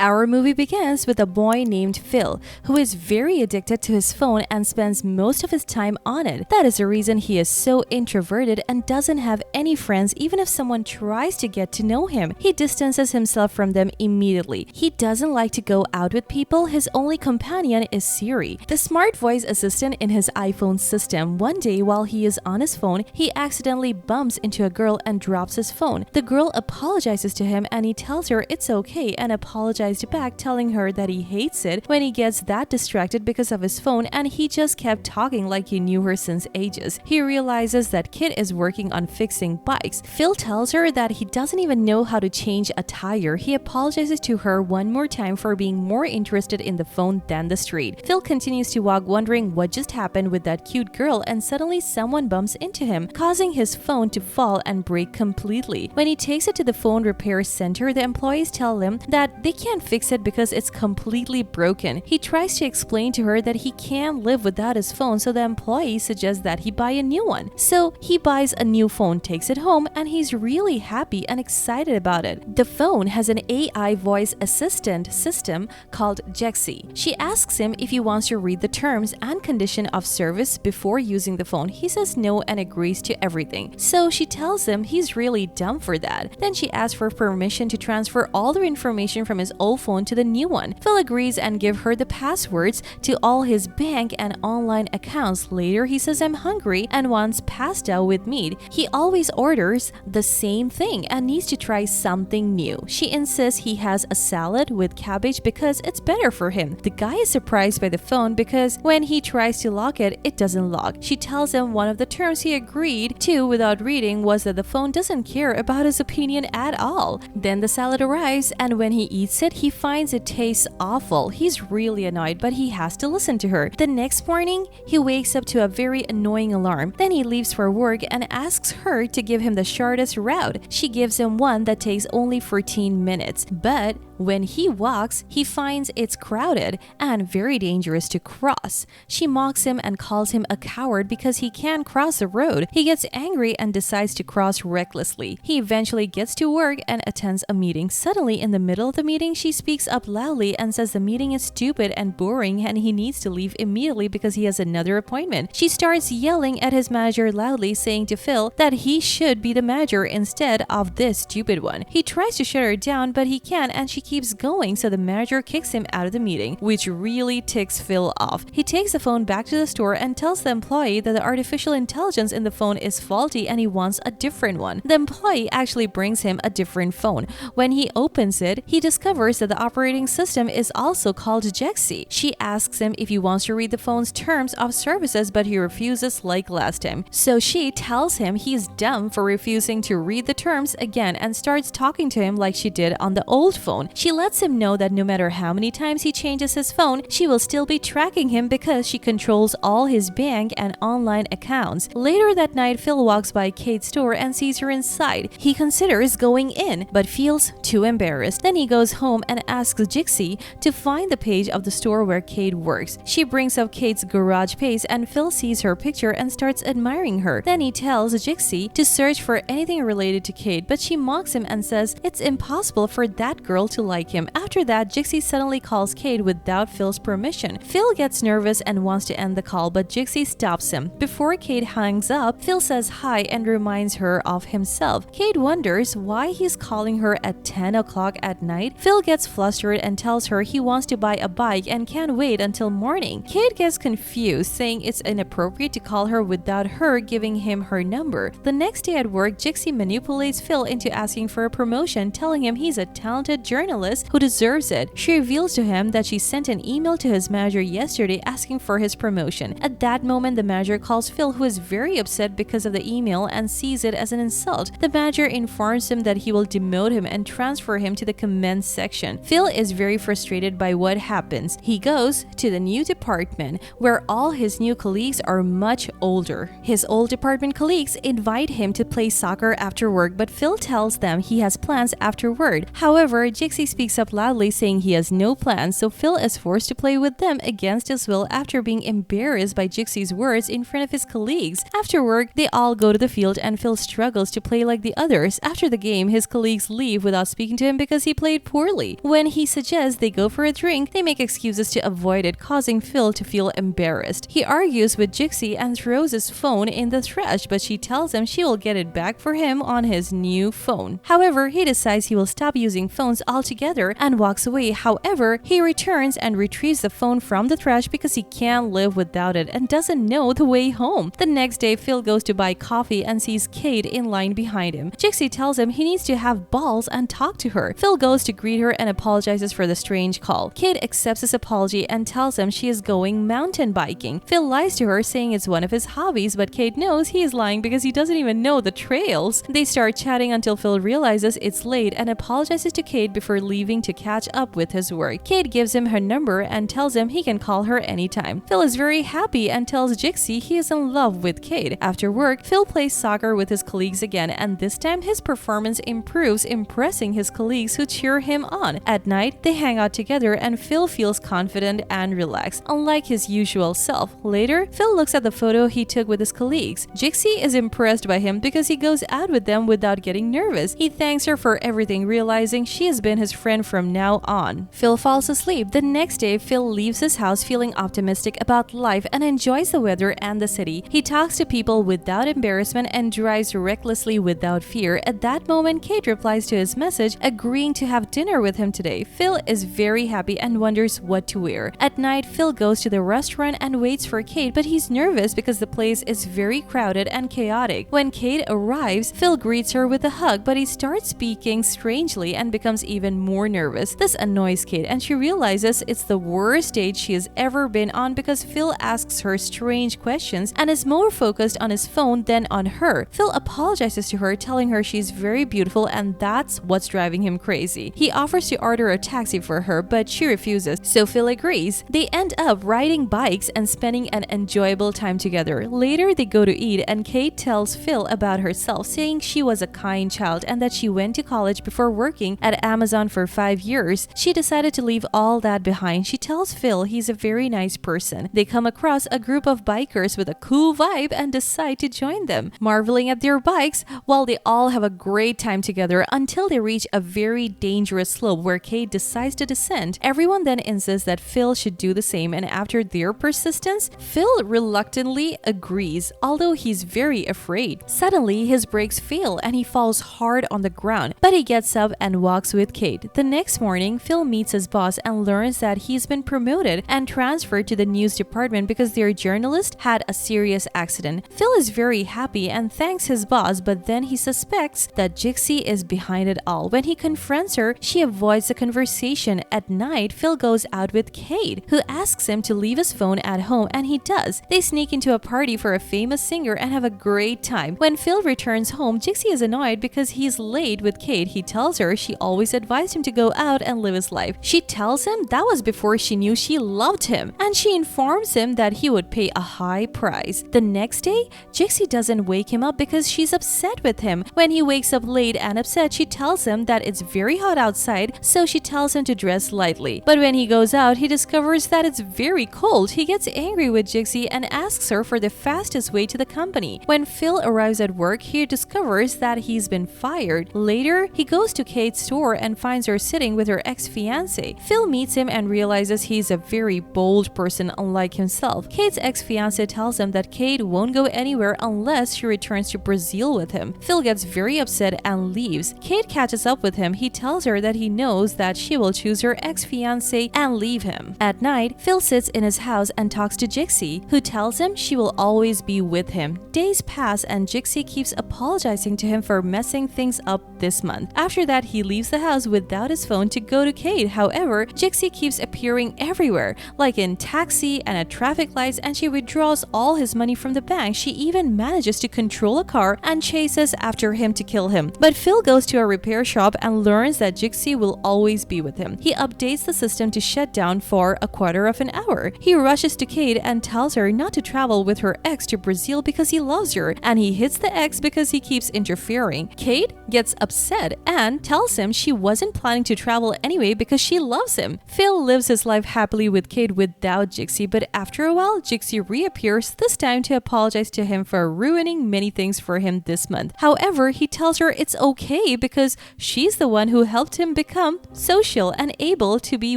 Our movie begins with a boy named Phil, who is very addicted to his phone and spends most of his time on it. That is the reason he is so introverted and doesn't have any friends even if someone tries to get to know him. He distances himself from them immediately. He doesn't like to go out with people. His only companion is Siri, the smart voice assistant in his iPhone system. One day while he is on his phone, he accidentally bumps into a girl and drops his phone. The girl apologizes to him and he tells her it's okay and apologizes back, telling her that he hates it when he gets that distracted because of his phone, and he just kept talking like he knew her since ages. He realizes that Kid is working on fixing bikes. Phil tells her that he doesn't even know how to change a tire. He apologizes to her one more time for being more interested in the phone than the street. Phil continues to walk, wondering what just happened with that cute girl, and suddenly someone bumps into him, causing his phone to fall and break completely. When he takes it to the phone repair center, the employees tell him that they can't fix it because it's completely broken. He tries to explain to her that he can't live without his phone, so the employee suggests that he buy a new one. So he buys a new phone, takes it home, and he's really happy and excited about it. The phone has an AI voice assistant system called Jexi. She asks him if he wants to read the terms and condition of service before using the phone. He says no and agrees to everything. So she tells him he's really dumb for that. Then she asks for permission to transfer all the information from his old phone to the new one. Phil agrees and gives her the passwords to all his bank and online accounts. Later, he says I'm hungry and wants pasta with meat. He always orders the same thing and needs to try something new. She insists he has a salad with cabbage because it's better for him. The guy is surprised by the phone because when he tries to lock it, it doesn't lock. She tells him one of the terms he agreed to without reading was that the phone doesn't care about his opinion at all. Then the salad arrives, and when he eats it, he finds it tastes awful. He's really annoyed, but he has to listen to her. The next morning, he wakes up to a very annoying alarm. Then he leaves for work and asks her to give him the shortest route. She gives him one that takes only 14 minutes. But when he walks, he finds it's crowded and very dangerous to cross. She mocks him and calls him a coward because he can't cross the road. He gets angry and decides to cross recklessly. He eventually gets to work and attends a meeting. Suddenly, in the middle of the meeting, she speaks up loudly and says the meeting is stupid and boring and he needs to leave immediately because he has another appointment. She starts yelling at his manager loudly, saying to Phil that he should be the manager instead of this stupid one. He tries to shut her down, but he can't, and she keeps going, so the manager kicks him out of the meeting, which really ticks Phil off. He takes the phone back to the store and tells the employee that the artificial intelligence in the phone is faulty and he wants a different one. The employee actually brings him a different phone. When he opens it, he discovers that the operating system is also called Jexi. She asks him if he wants to read the phone's terms of services, but he refuses like last time. So she tells him he's dumb for refusing to read the terms again and starts talking to him like she did on the old phone. She lets him know that no matter how many times he changes his phone, she will still be tracking him because she controls all his bank and online accounts. Later that night, Phil walks by Kate's store and sees her inside. He considers going in, but feels too embarrassed. Then he goes home and asks Jixie to find the page of the store where Kate works. She brings up Kate's garage page and Phil sees her picture and starts admiring her. Then he tells Jixie to search for anything related to Kate, but she mocks him and says it's impossible for that girl to like him. After that, Jixie suddenly calls Kate without Phil's permission. Phil gets nervous and wants to end the call, but Jixie stops him. Before Kate hangs up, Phil says hi and reminds her of himself. Kate wonders why he's calling her at 10 o'clock at night. Phil gets flustered and tells her he wants to buy a bike and can't wait until morning. Kate gets confused, saying it's inappropriate to call her without her giving him her number. The next day at work, Jixie manipulates Phil into asking for a promotion, telling him he's a talented journalist who deserves it. She reveals to him that she sent an email to his manager yesterday asking for his promotion. At that moment, the manager calls Phil, who is very upset because of the email and sees it as an insult. The manager informs him that he will demote him and transfer him to the commence section. Phil is very frustrated by what happens. He goes to the new department where all his new colleagues are much older. His old department colleagues invite him to play soccer after work, but Phil tells them he has plans afterward. However, Jixie speaks up loudly saying he has no plans, so Phil is forced to play with them against his will after being embarrassed by Jixie's words in front of his colleagues. After work, they all go to the field and Phil struggles to play like the others. After the game, his colleagues leave without speaking to him because he played poorly. When he suggests they go for a drink, they make excuses to avoid it, causing Phil to feel embarrassed. He argues with Jixie and throws his phone in the trash, but she tells him she will get it back for him on his new phone. However, he decides he will stop using phones altogether and walks away. However, he returns and retrieves the phone from the trash because he can't live without it and doesn't know the way home. The next day, Phil goes to buy coffee and sees Kate in line behind him. Jixie tells him he needs to have balls and talk to her. Phil goes to greet her and apologizes for the strange call. Kate accepts his apology and tells him she is going mountain biking. Phil lies to her saying it's one of his hobbies, but Kate knows he is lying because he doesn't even know the trails. They start chatting until Phil realizes it's late and apologizes to Kate before leaving to catch up with his work. Kate gives him her number and tells him he can call her anytime. Phil is very happy and tells Jixie he is in love with Kate. After work, Phil plays soccer with his colleagues again, and this time his performance improves, impressing his colleagues who cheer him on. At night, they hang out together and Phil feels confident and relaxed, unlike his usual self. Later, Phil looks at the photo he took with his colleagues. Jixie is impressed by him because he goes out with them without getting nervous. He thanks her for everything, realizing she has been his friend from now on. Phil falls asleep. The next day, Phil leaves his house feeling optimistic about life and enjoys the weather and the city. He talks to people without embarrassment and drives recklessly without fear. At that moment, Kate replies to his message, agreeing to have dinner with him today. Phil is very happy and wonders what to wear. At night, Phil goes to the restaurant and waits for Kate, but he's nervous because the place is very crowded and chaotic. When Kate arrives, Phil greets her with a hug, but he starts speaking strangely and becomes even more nervous. This annoys Kate and she realizes it's the worst date she has ever been on because Phil asks her strange questions and is more focused on his phone than on her. Phil apologizes to her, telling her she's very beautiful and that's what's driving him crazy. He offers to order a taxi for her, but she refuses, so Phil agrees. They end up riding bikes and spending an enjoyable time together. Later, they go to eat and Kate tells Phil about herself, saying she was a kind child and that she went to college before working at Amazon for 5 years. She decided to leave all that behind. She tells Phil he's a very nice person. They come across a group of bikers with a cool vibe and decide to join them, marveling at their bikes while they all have a great time together until they reach a very dangerous slope where Kate decides to descend. Everyone then insists that Phil should do the same, and after their persistence, Phil reluctantly agrees, although he's very afraid. Suddenly, his brakes fail and he falls hard on the ground, but he gets up and walks with Kate. The next morning, Phil meets his boss and learns that he's been promoted and transferred to the news department because their journalist had a serious accident. Phil is very happy and thanks his boss, but then he suspects that Jixie is behind it all. When he confronts her, she avoids the conversation. At night, Phil goes out with Kate, who asks him to leave his phone at home, and he does. They sneak into a party for a famous singer and have a great time. When Phil returns home, Jixie is annoyed because he's late with Kate. He tells her she always advised him to go out and live his life. She tells him that was before she knew she loved him, and she informs him that he would pay a high price. The next day, Jixie doesn't wake him up because she's upset with him. When he wakes up late and upset, she tells him that it's very hot outside, so she tells him to dress lightly. But when he goes out, he discovers that it's very cold. He gets angry with Jixie and asks her for the fastest way to the company. When Phil arrives at work, he discovers that he's been fired. Later, he goes to Kate's store and finds her sitting with her ex-fiance. Phil meets him and realizes he's a very bold person unlike himself. Kate's ex-fiance tells him that Kate won't go anywhere unless she returns to Brazil with him. Phil gets very upset and leaves. Kate catches up with him. He tells her that he knows that she will choose her ex-fiance and leave him. At night, Phil sits in his house and talks to Jixie, who tells him she will always be with him. Days pass and Jixie keeps apologizing to him for messing things up this month. After that, he leaves the house without his phone to go to Kate. However, Jixie keeps appearing everywhere, like in taxi and at traffic lights, and she withdraws all his money from the bank. She even manages to control a car and chases after him to kill him. But Phil goes to a repair shop and learns that Jixie will always be with him. He updates the system to shut down for a quarter of an hour. He rushes to Kate and tells her not to travel with her ex to Brazil because he loves her, and he hits the ex because he keeps interfering. Kate gets upset and tells him she wasn't wasn't planning to travel anyway because she loves him. Phil lives his life happily with Kate without Jixie, but after a while, Jixie reappears, this time to apologize to him for ruining many things for him this month. However, he tells her it's okay because she's the one who helped him become social and able to be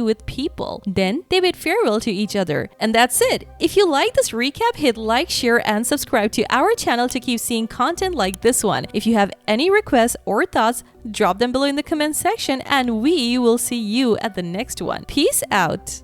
with people. Then they bid farewell to each other. And that's it. If you like this recap, hit like, share, and subscribe to our channel to keep seeing content like this one. If you have any requests or thoughts, drop them below in the comment section and we will see you at the next one. Peace out!